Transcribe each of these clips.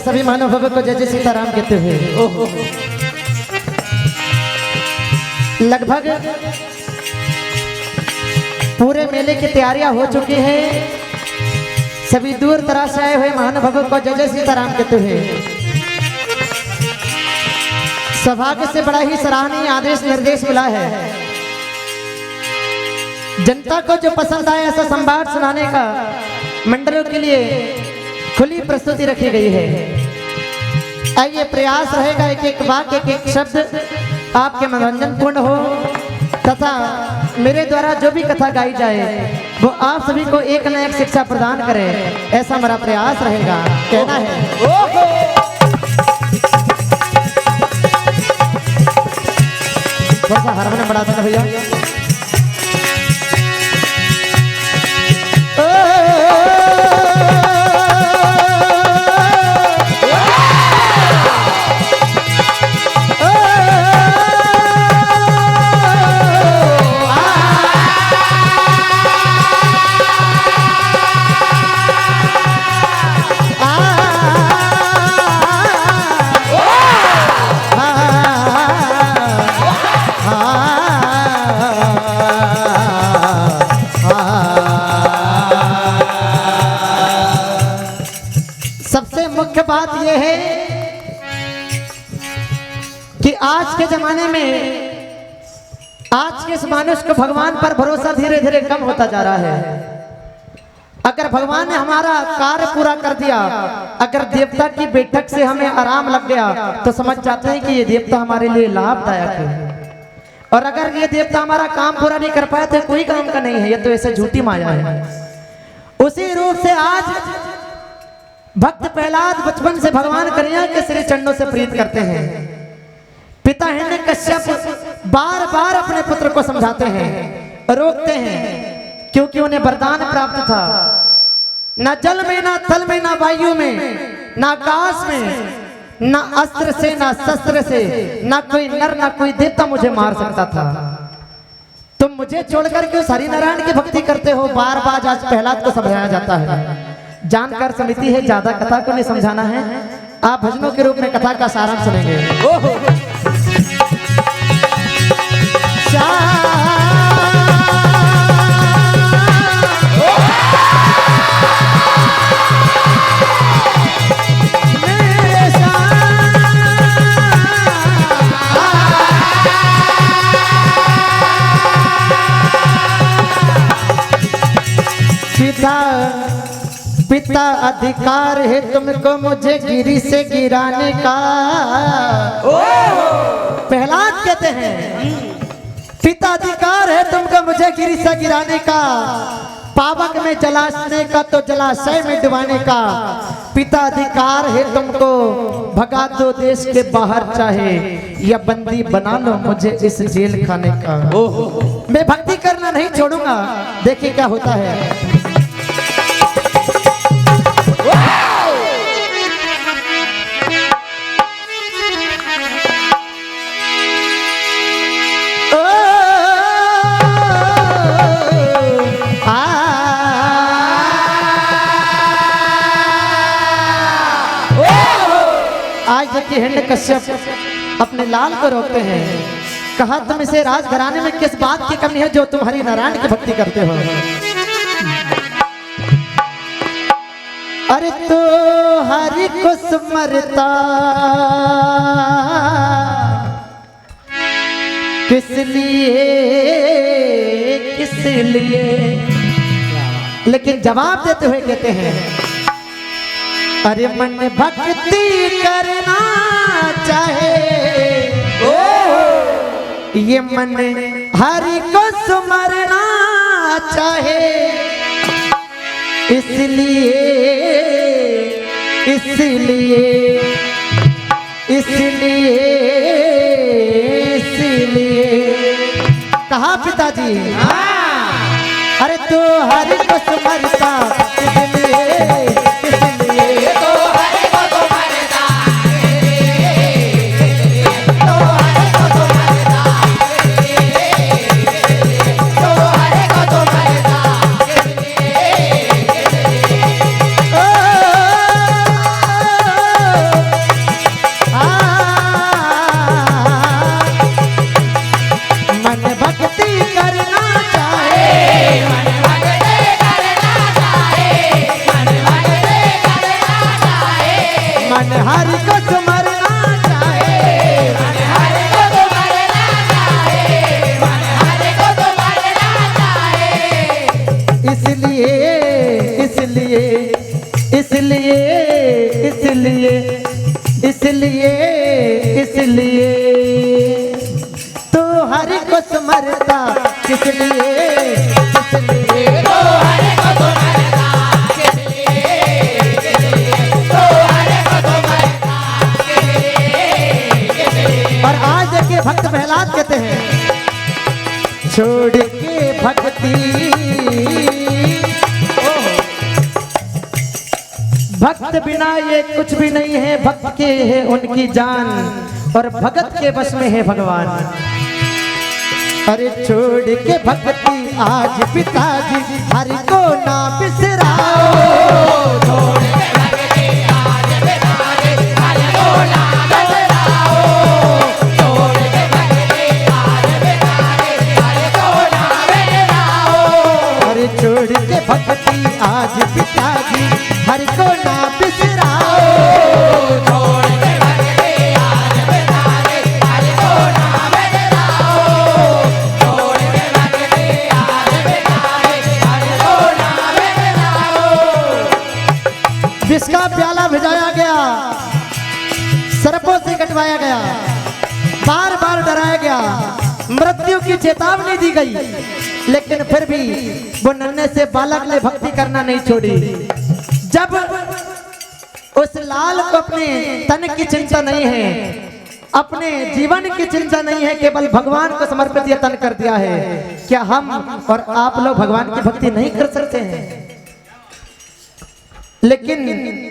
सभी महानुभावों को जय जय सीताराम कहते हुए लगभग पूरे मेले की तैयारियां हो चुकी हैं। सभी दूर दराज से आए हुए महानुभावों को जय जय सीताराम कहते हुए सौभाग्य से बड़ा ही सराहनीय आदेश निर्देश मिला है। जनता को जो पसंद आए ऐसा संवाद सुनाने का मंडलों के लिए खुली प्रस्तुति रखी गई है। आइए प्रयास रहेगा एक एक वाक्य एक एक शब्द आपके मनोरंजन पूर्ण हो तथा मेरे द्वारा जो भी कथा गाई जाए वो आप सभी को एक न एक शिक्षा प्रदान करे, ऐसा मेरा प्रयास रहेगा। कहना है थोड़ा सा हारमोनियम बढ़ा देना भैया। सबसे मुख्य बात यह है कि आज के जमाने में आज के इस मनुष्य को भगवान पर भरोसा धीरे धीरे कम होता जा रहा है। अगर भगवान ने हमारा कार्य पूरा कर दिया, अगर देवता की बैठक से हमें आराम लग गया तो समझ जाते हैं कि ये देवता हमारे लिए लाभदायक है। और अगर ये देवता हमारा काम पूरा नहीं कर पाया तो कोई काम का नहीं है, ये तो ऐसे झूठी माया है। उसी रूप से आज भक्त प्रहलाद बचपन से भगवान कन्हैया के श्री चरणों से प्रीत करते हैं। पिता हिरण्यकश्यप बार बार अपने पुत्र को समझाते हैं, रोकते हैं, क्योंकि उन्हें वरदान प्राप्त था। न जल में, न थल में, न वायु में, न आकाश में, न अस्त्र से, न शस्त्र से, न कोई नर न कोई देवता मुझे मार सकता था। तुम मुझे छोड़कर क्यों हरि नारायण की भक्ति करते हो? बार बार आज प्रहलाद को समझाया जाता है। जानकार समिति है, ज्यादा कथा को नहीं समझाना है, आप भजनों के रूप में कथा का सारांश सुनेंगे। पिता अधिकार है तुमको मुझे गिरी से गिराने का। प्रहलाद कहते हैं पिता अधिकार है तुमको मुझे गिरी से गिराने का, पावक में जलाने का तो जलाशय में डुबाने का। पिता अधिकार है तुमको भगा दो देश के बाहर, चाहे या बंदी बना लो मुझे इस जेल खाने का। मैं भक्ति करना नहीं छोड़ूंगा, देखिए क्या होता है। आज देखिए हिरण्यकश्यप अपने लाल को रोकते हैं, कहा तुम इसे राजघराने में किस बात की कमी है जो तुम हरि नारायण की भक्ति करते हो? अरे तो हरि को स्मरता किस लिए, किस लिए? लेकिन जवाब देते हुए कहते हैं अरे मन भक्ति करना चाहे, ये मन हरि को सुमरना चाहे, इसलिए इसलिए इसलिए इसलिए कहा पिताजी। अरे तो हरि को सुमरता इसलिए इसलिए तो हरि को सुमरता, तो हरि को सुमरता, तो हरि को सुमरता। को सुमरता किस लिए, किस लिए तो हरि को सुमरता किस लिए, तो हरि को सुमरता किस लिए। और आज देखिए भक्त प्रहलाद कहते हैं, छोड़ के भक्ति, भक्त बिना ये कुछ भी नहीं है, भक्त के है उनकी जान और भगत के बस में है भगवान। अरे छोड़ के भक्ति आज पिताजी हरि को ना बिसराओ, छोड़ के भक्ति आज पिताजी हरि को ना बिसराओ, छोड़ के भक्ति आज पिताजी हरि को ना बिसराओ। अरे छोड़ के भक्ति आज पिताजी हरि को ना बिसराओ, छोड़ के भक्ति आज पिताजी हरि को ना बिसराओ, छोड़ के भक्ति आज पिताजी हरि को ना बिसराओ। विष का प्याला भिजाया गया, सर्पों से कटवाया गया, बार बार डराया गया, मृत्यु की चेतावनी दी गई, लेकिन फिर भी वो नन्हे से बालक ने भक्ति करना नहीं छोड़ी। जब उस लाल को अपने तन की चिंता नहीं है, अपने जीवन की चिंता नहीं है, केवल भगवान को समर्पित ये तन कर दिया है, क्या हम और आप लोग भगवान की भक्ति नहीं कर सकते हैं? लेकिन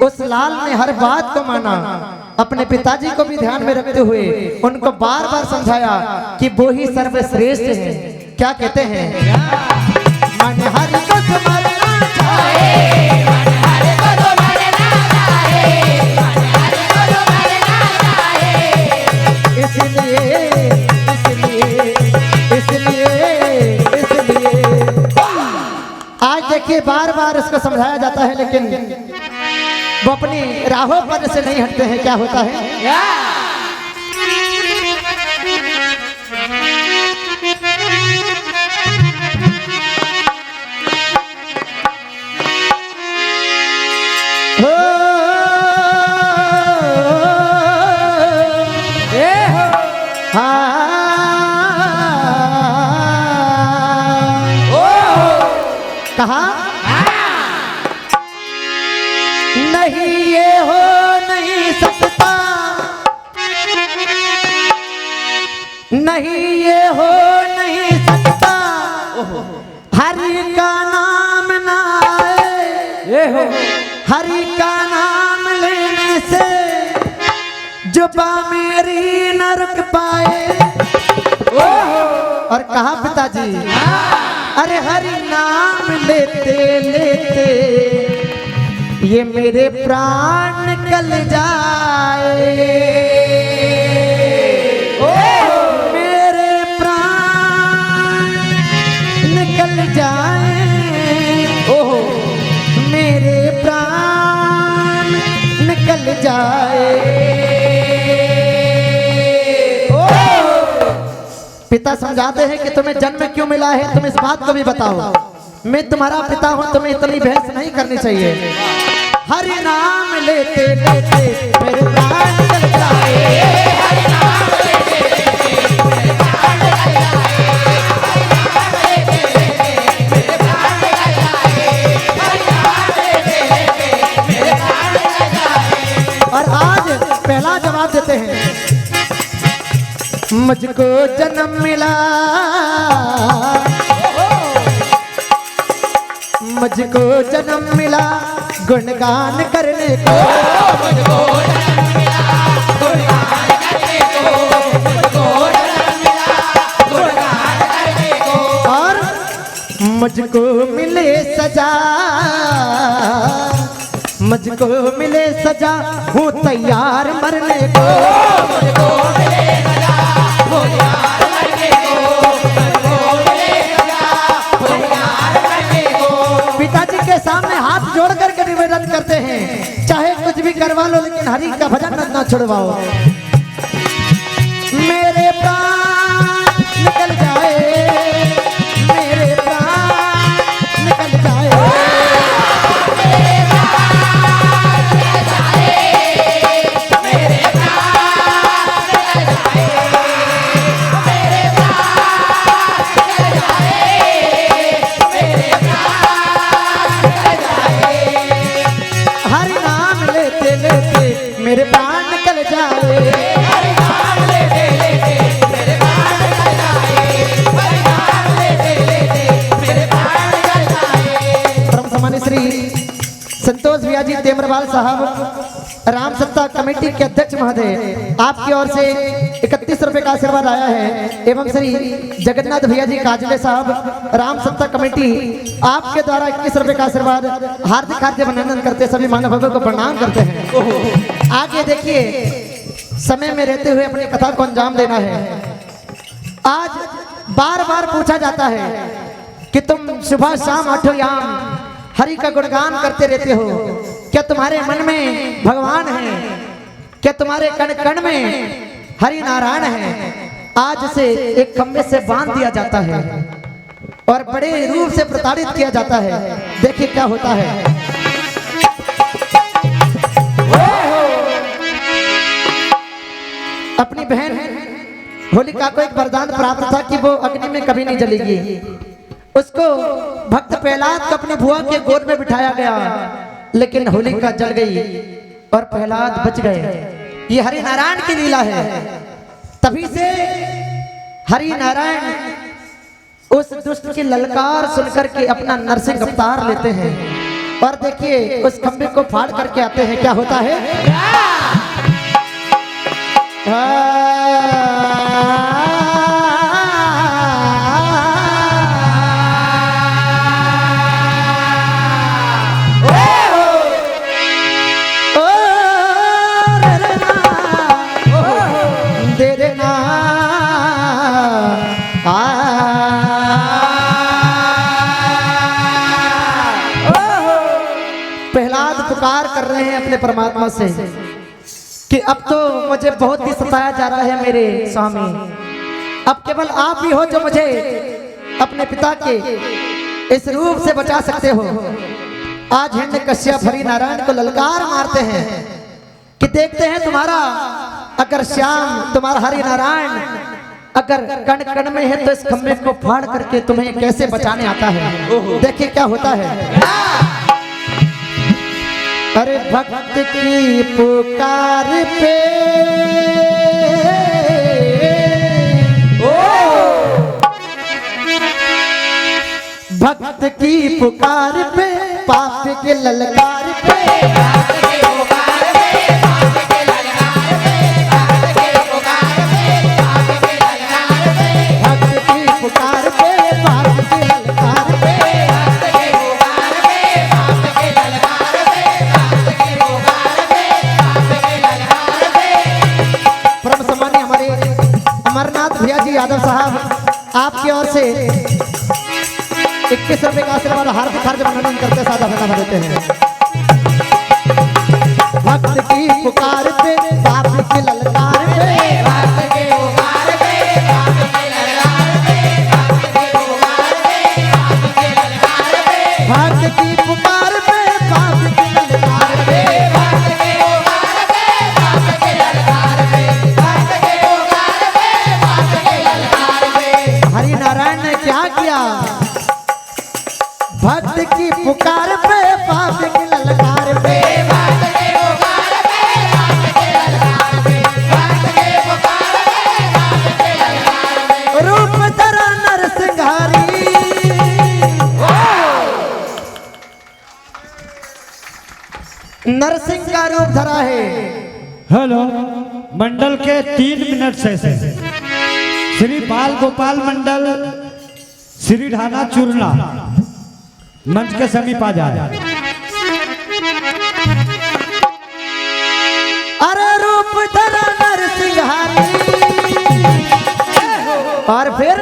उस लाल ने हर बात को माना, अपने पिताजी को भी ध्यान में रखते हुए उनको बार बार समझाया कि वो ही सर्वश्रेष्ठ है। क्या कहते हैं? मन हरि को सुमरना चाहे, मन हरि को सुमरना चाहे, मन हरि को सुमरना चाहे। इसलिए इसलिए इसलिए इसलिए आज देखिए बार बार इसको समझाया जाता है, लेकिन वो अपनी राहों पर से नहीं हटते हैं। क्या होता है? हो कहा नहीं ये हो नहीं सकता, नहीं ये हो नहीं सकता, हरि का नाम ना आए, हरि का नाम लेने से जुबा मेरी न रुक पाए। और कहा पिताजी, अरे हरि नाम लेते लेते ये मेरे प्राण निकल जाए, मेरे प्राण निकल जाए, मेरे प्राण निकल जाए। पिता समझाते हैं कि तुम्हें जन्म क्यों मिला है, तुम इस बात को भी बताओ। मैं तुम्हारा पिता हूं, तुम्हें इतनी बहस नहीं करनी चाहिए। हरि नाम लेते लेते मेरे प्राण निकल जाए, हरि नाम लेते लेते मेरे प्राण निकल जाए, हरि नाम लेते लेते मेरे प्राण निकल जाए, हरि नाम लेते लेते मेरे प्राण निकल जाए। और आज पहला जवाब देते हैं, मुझको जन्म मिला, मुझको जन्म मिला गुणगान करने को, मुझको जन्म मिला गुणगान करने को, मुझको जन्म मिला गुणगान करने को। और मुझको मिले सजा, मुझको मिले सजा, हूँ तैयार मरने को, मुझको मिले सजा हूँ तैयार मरने को, मुझको मिले सजा हूँ तैयार मरने को। पिताजी के सामने हाथ जोड़ करके निवेदन करते हैं, चाहे कुछ भी करवा लो लेकिन हरि का भजन न छुड़वाओ। मेरे प्राण निकल जाए, मेरे प्राण निकल जाए, मेरे प्राण निकल जाए, मेरे प्राण निकल जाए, मेरे प्राण अग्रवाल साहब राम सत्ता कमेटी के अध्यक्ष महोदय, आपकी ओर से 31 रुपए का आशीर्वाद आया है। एवं श्री जगन्नाथ भैया जी काजले साहब राम सत्ता कमेटी, आपके द्वारा 21 रुपए का आशीर्वाद हार्दिक हार्दिक अभिनंदन करते, सभी महानुभावों को प्रणाम करते हैं। आगे देखिए, समय में रहते हुए अपनी कथा को अंजाम देना है। आज बार बार पूछा जाता है कि तुम सुबह शाम आठों याम हरि का गुणगान करते रहते हो, क्या तुम्हारे मन में भगवान है? क्या तुम्हारे कण कण में हरि नारायण है? आज से एक खंबे से बांध दिया जाता है और बड़े रूप से प्रताड़ित किया जाता है। देखिए क्या होता है। अपनी बहन होलिका को एक वरदान प्राप्त था कि वो अग्नि में कभी नहीं जलेगी। उसको भक्त प्रहलाद को अपनी बुआ के गोद में बिठाया गया, लेकिन होलिका जल गई और प्रहलाद बच गए। ये हरि नारायण की लीला है। तभी से हरि नारायण उस दुष्ट की ललकार सुनकर के अपना नरसिंह अवतार लेते हैं और देखिए उस खंबे को फाड़ करके आते हैं। क्या होता है? प्रहलाद पुकार कर रहे हैं अपने परमात्मा से कि अब तो मुझे बहुत ही सताया जा रहा है मेरे स्वामी, अब केवल आप ही हो जो मुझे अपने पिता के इस रूप से बचा सकते हो। आज हिरण्यकश्यप हरि नारायण को ललकार मारते हैं कि देखते हैं तुम्हारा अगर श्याम, तुम्हारा हरि नारायण अगर कण कण में है तो इस खंबे को फाड़ करके तुम्हें कैसे बचाने आता है। देखिए क्या होता है। अरे भक्त की पुकार पे भक्त की पुकार पे पाप के ललकार पे यादव साहब आपकी ओर से 21 रुपए का आशीर्वाद हार्दिक हार्दिक अभिनंदन करते साथ अभिनंदन देते हैं। भक्त की पुकार पे पाप की ललकार पे भक्त की पुकार पे पाप की ललकार पे हरि नारायण ने क्या किया? भक्त की पुकार पे पाप की ललकार पे रूप धरा नरसिंहारी नरसिंह का रूप धरा है। हेलो, मंडल के 3 मिनट से श्री बाल गोपाल मंडल श्री ढाना चूरना मंच के समीप आ जाए। अरे रूप धरा नरसिंहारी और फिर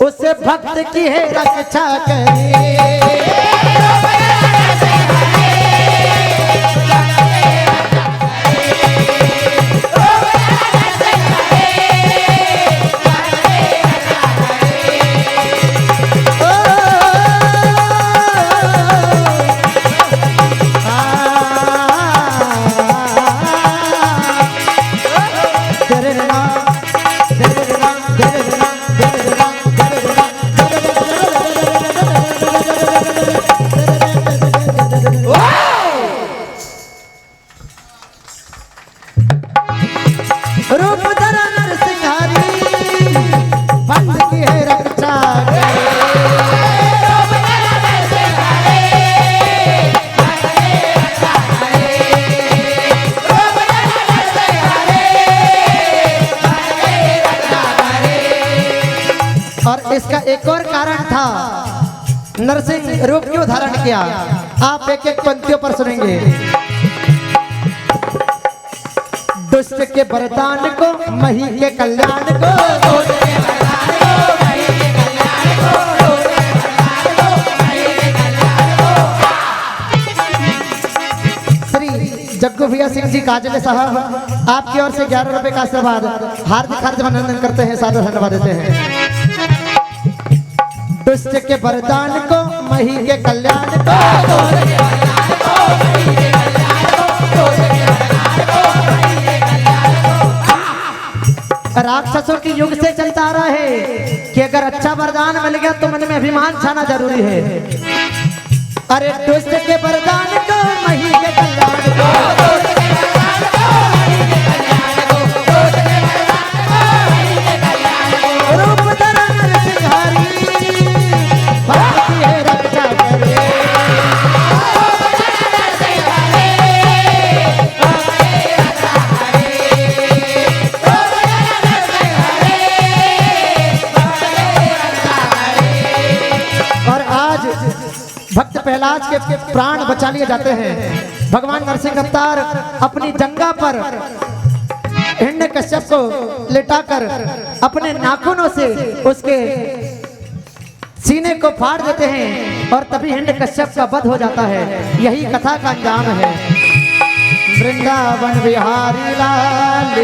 उसे भक्त की है रक्षा करे। और इसका एक और कारण था, नरसिंह रूप क्यों धारण किया, आप एक एक पंक्तियों पर सुनेंगे। दुष्ट के वरदान को, मही के कल्याण को, जग्गू भैया सिंह जी काजले साहब, आपकी ओर से 11 रुपए का आशीर्वाद हार्दिक हार्दिक अभिनंदन करते हैं, सादर धन्यवाद देते हैं। दुष्ट के वरदान को, मही के कल्याण को, राक्षसों की युग से चलता आ रहा है कि अगर अच्छा वरदान मिल गया तो मन में अभिमान छाना जरूरी है। अरे दुष्ट के वरदान को, मही के कल्याण को, रूप धरा नरसिंहारी, भक्ति है रक्षा करे। और आज भक्त प्रहलाद के प्राण बचा लिए जाते हैं। भगवान नरसिंह अवतार अपनी जंगा पर हिरण्यकश्यप को लेटाकर अपने नाखूनों से उसके सीने को फाड़ देते हैं और तभी हिरण्यकश्यप का वध हो जाता है। यही कथा का अंजाम है। वृंदावन बिहारी लाल